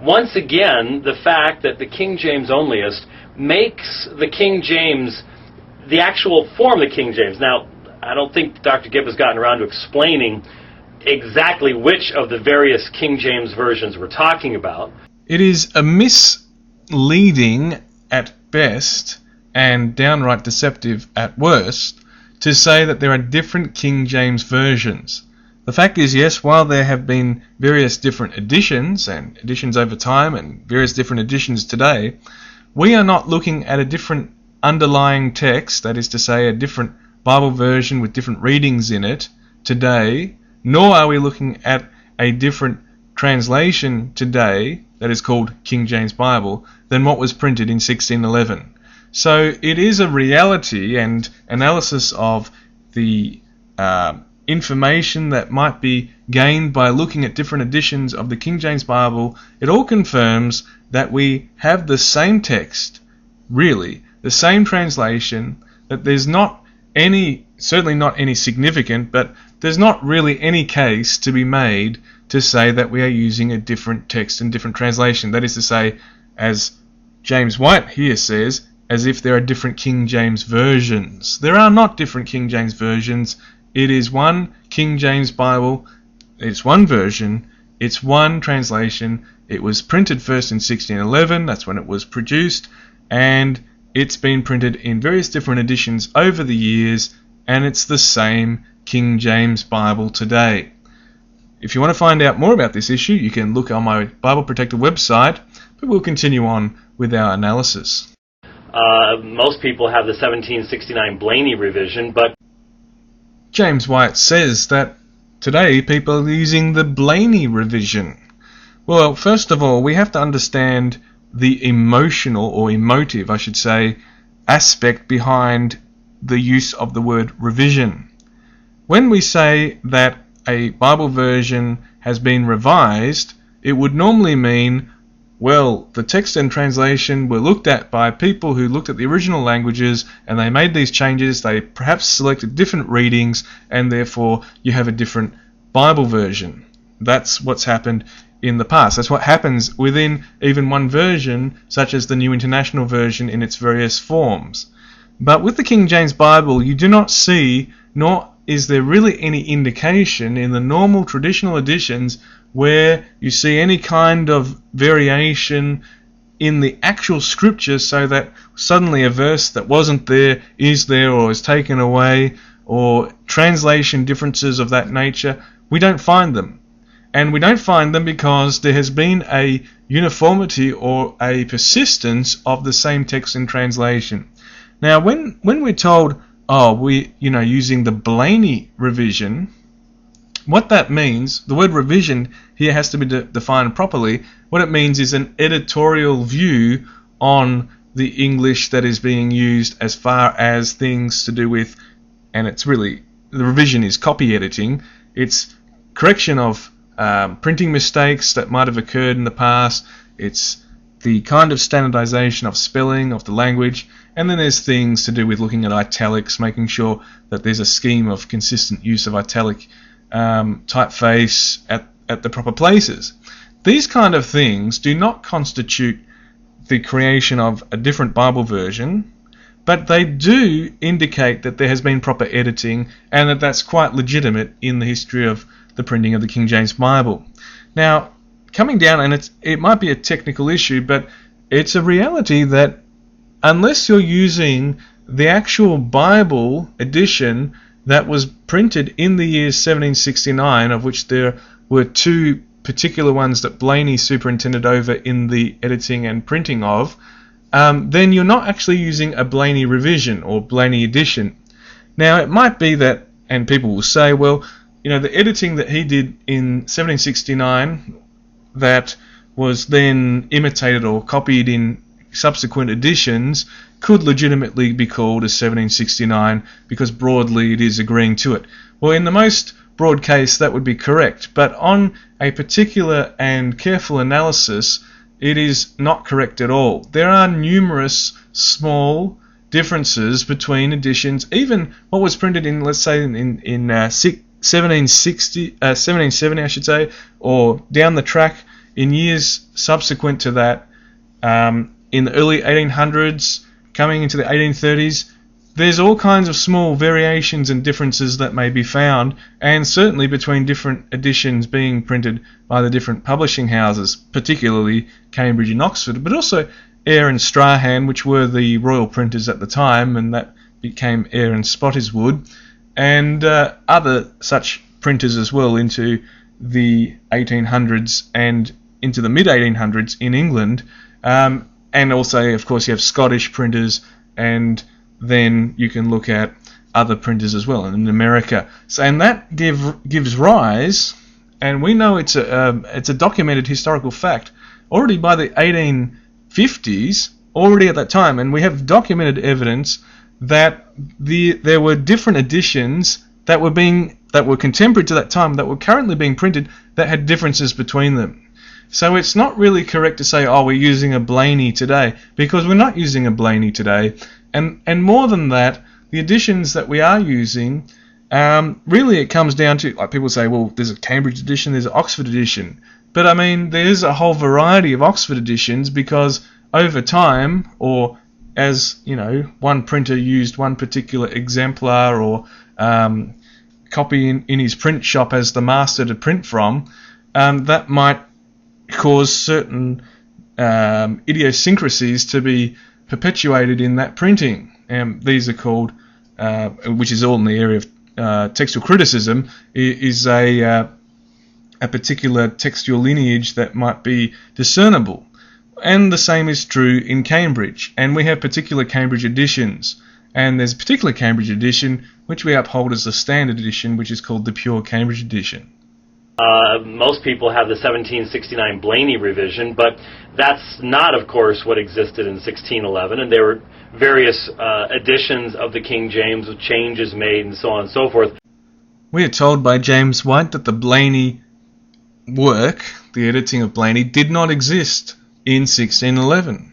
once again, the fact that the King James onlyist makes the King James, the actual form of the King James. Now, I don't think Dr. Gibb has gotten around to explaining exactly which of the various King James versions we're talking about. It is a misleading at best and downright deceptive at worst to say that there are different King James versions. The fact is, yes, while there have been various different editions and editions over time and various different editions today, we are not looking at a different underlying text, that is to say a different Bible version with different readings in it today, nor are we looking at a different translation today that is called King James Bible than what was printed in 1611. So it is a reality and analysis of the information that might be gained by looking at different editions of the King James Bible. It all confirms that we have the same text, really, the same translation, that there's not any, certainly not any significant, but there's not really any case to be made to say that we are using a different text and different translation. That is to say, as James White here says, as if there are different King James versions. There are not different King James versions. It is one King James Bible. It's one version. It's one translation. It was printed first in 1611. That's when it was produced. And it's been printed in various different editions over the years. And it's the same King James Bible today. If you want to find out more about this issue, you can look on my Bible Protector website. But we'll continue on with our analysis. Most people have the 1769 Blayney revision, but James White says that today people are using the Blayney revision. Well, first of all, we have to understand the emotional, or emotive, I should say, aspect behind the use of the word revision. When we say that a Bible version has been revised, it would normally mean, well, the text and translation were looked at by people who looked at the original languages and they made these changes. They perhaps selected different readings and therefore you have a different Bible version. That's what's happened in the past. That's what happens within even one version, such as the New International Version in its various forms. But with the King James Bible, you do not see, nor is there really any indication in the normal traditional editions where you see any kind of variation in the actual scripture, so that suddenly a verse that wasn't there is there or is taken away, or translation differences of that nature. We don't find them. And we don't find them because there has been a uniformity or a persistence of the same text and translation. Now, when we're told, using the Blayney revision, what that means, the word revision here has to be defined properly. What it means is an editorial view on the English that is being used as far as things to do with, and it's really, the revision is copy editing. It's correction of printing mistakes that might have occurred in the past. It's the kind of standardization of spelling of the language. And then there's things to do with looking at italics, making sure that there's a scheme of consistent use of italic typeface at the proper places. These kind of things do not constitute the creation of a different Bible version, but they do indicate that there has been proper editing and that that's quite legitimate in the history of the printing of the King James Bible. Now, coming down, and it might be a technical issue, but it's a reality that unless you're using the actual Bible edition that was printed in the year 1769, of which there were two particular ones that Blayney superintended over in the editing and printing of, then you're not actually using a Blayney revision or Blayney edition. Now, it might be that, and people will say, well, the editing that he did in 1769 that was then imitated or copied in subsequent editions could legitimately be called as 1769 because broadly it is agreeing to it. Well, in the most broad case that would be correct, but on a particular and careful analysis it is not correct at all. There are numerous small differences between editions. Even what was printed in, let's say, in 1770, I should say, or down the track in years subsequent to that, in the early 1800s, coming into the 1830s, there's all kinds of small variations and differences that may be found, and certainly between different editions being printed by the different publishing houses, particularly Cambridge and Oxford, but also Eyre and Strahan, which were the royal printers at the time, and that became Eyre and Spottiswoode, and other such printers as well into the 1800s and into the mid-1800s in England, and also, of course, you have Scottish printers, and then you can look at other printers as well in America. So, and that gives rise, and we know it's a documented historical fact, already by the 1850s, already at that time, and we have documented evidence that there were different editions that were contemporary to that time, that were currently being printed, that had differences between them. So it's not really correct to say, oh, we're using a Blayney today, because we're not using a Blayney today. And more than that, the editions that we are using, really it comes down to, like people say, well, there's a Cambridge edition, there's an Oxford edition. But I mean, there's a whole variety of Oxford editions, because over time, or as, you know, one printer used one particular exemplar or copy in his print shop as the master to print from, that might cause certain idiosyncrasies to be perpetuated in that printing. These are called, which is all in the area of textual criticism, is a particular textual lineage that might be discernible. And the same is true in Cambridge. And we have particular Cambridge editions. And there's a particular Cambridge edition which we uphold as the standard edition, which is called the Pure Cambridge Edition. Most people have the 1769 Blayney revision, but that's not, of course, what existed in 1611, and there were various editions of the King James with changes made and so on and so forth. We are told by James White that the Blayney work, the editing of Blayney, did not exist in 1611.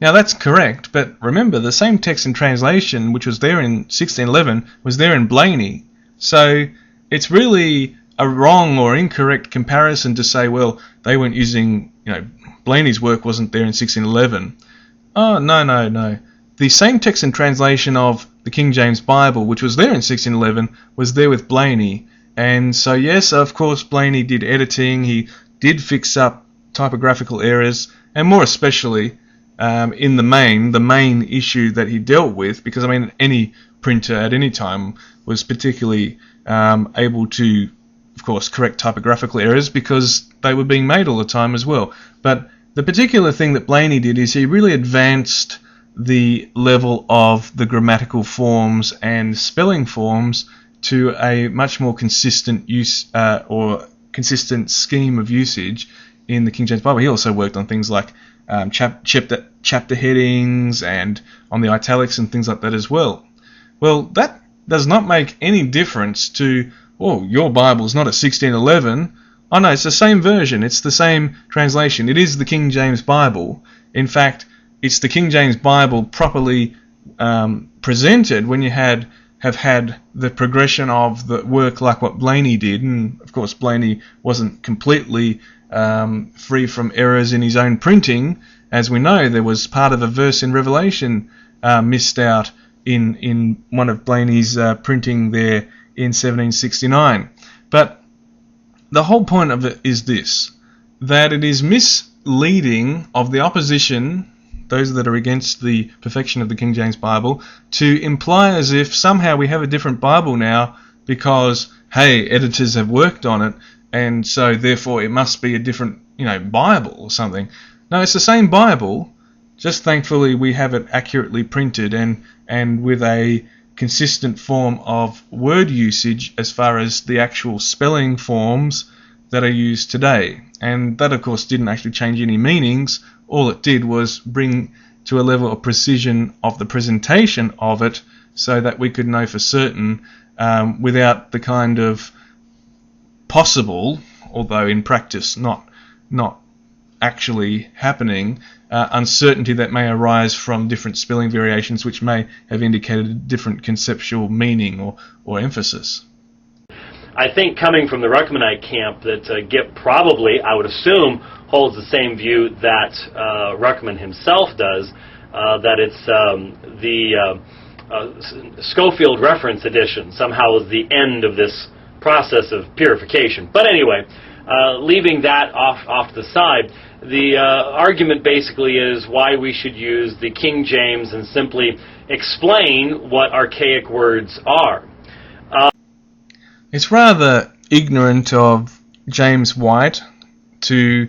Now that's correct, but remember, the same text and translation which was there in 1611 was there in Blayney, so it's really a wrong or incorrect comparison to say, well, they weren't using, you know, Blayney's work wasn't there in 1611. Oh, no. The same text and translation of the King James Bible, which was there in 1611, was there with Blayney. And so, yes, of course, Blayney did editing, he did fix up typographical errors, and more especially, in the main issue that he dealt with, because, I mean, any printer at any time was particularly able to, of course, correct typographical errors because they were being made all the time as well. But the particular thing that Blayney did is he really advanced the level of the grammatical forms and spelling forms to a much more consistent use or consistent scheme of usage in the King James Bible. He also worked on things like chapter headings and on the italics and things like that as well. Well, that does not make any difference to, oh, your Bible's not a 1611. Oh no, it's the same version, it's the same translation. It is the King James Bible. In fact, it's the King James Bible properly presented when you have had the progression of the work like what Blayney did. And of course, Blayney wasn't completely free from errors in his own printing. As we know, there was part of a verse in Revelation missed out in one of Blayney's printing there in 1769. But the whole point of it is this, that it is misleading of the opposition, those that are against the perfection of the King James Bible, to imply as if somehow we have a different Bible now because, hey, editors have worked on it, and so therefore it must be a different, Bible or something. No, it's the same Bible, just thankfully we have it accurately printed and with a consistent form of word usage as far as the actual spelling forms that are used today. And that, of course, didn't actually change any meanings. All it did was bring to a level of precision of the presentation of it so that we could know for certain without the kind of possible, although in practice not actually happening, uncertainty that may arise from different spelling variations which may have indicated a different conceptual meaning or emphasis. I think coming from the Ruckmanite camp that Gipp probably, I would assume, holds the same view that Ruckman himself does, that it's the Scofield Reference Edition somehow is the end of this process of purification. But anyway, leaving that off to the side, the argument basically is why we should use the King James and simply explain what archaic words are. It's rather ignorant of James White to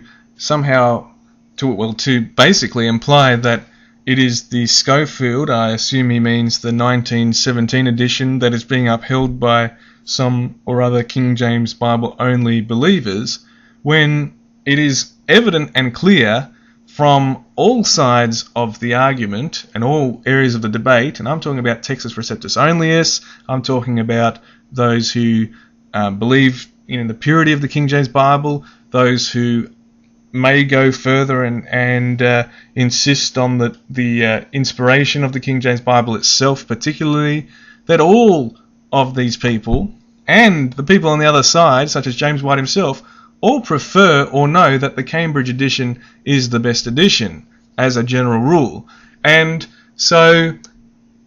basically imply that it is the Scofield, I assume he means the 1917 edition, that is being upheld by some or other King James Bible only believers, when it is evident and clear from all sides of the argument and all areas of the debate, and I'm talking about Textus Receptus Onlyists, I'm talking about those who believe in the purity of the King James Bible, those who may go further and insist on the inspiration of the King James Bible itself particularly, that all of these people, and the people on the other side, such as James White himself, all prefer or know that the Cambridge edition is the best edition, as a general rule. And so,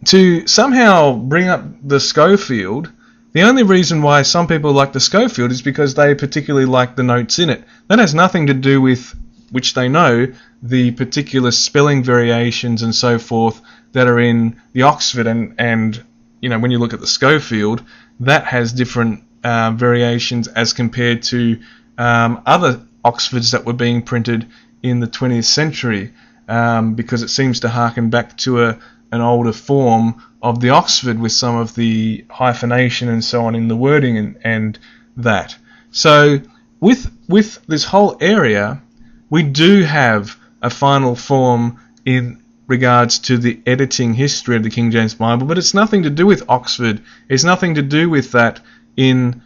to somehow bring up the Scofield, the only reason why some people like the Scofield is because they particularly like the notes in it. That has nothing to do with, which they know, the particular spelling variations and so forth that are in the Oxford, and when you look at the Scofield, that has different variations as compared to other Oxfords that were being printed in the 20th century, because it seems to harken back to an older form of the Oxford with some of the hyphenation and so on in the wording and that. So with this whole area, we do have a final form in regards to the editing history of the King James Bible, but it's nothing to do with Oxford. It's nothing to do with that and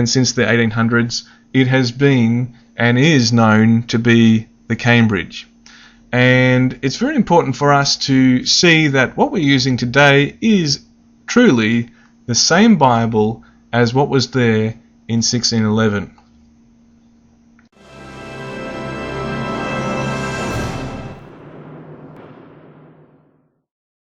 since the 1800s, it has been and is known to be the Cambridge. And it's very important for us to see that what we're using today is truly the same Bible as what was there in 1611.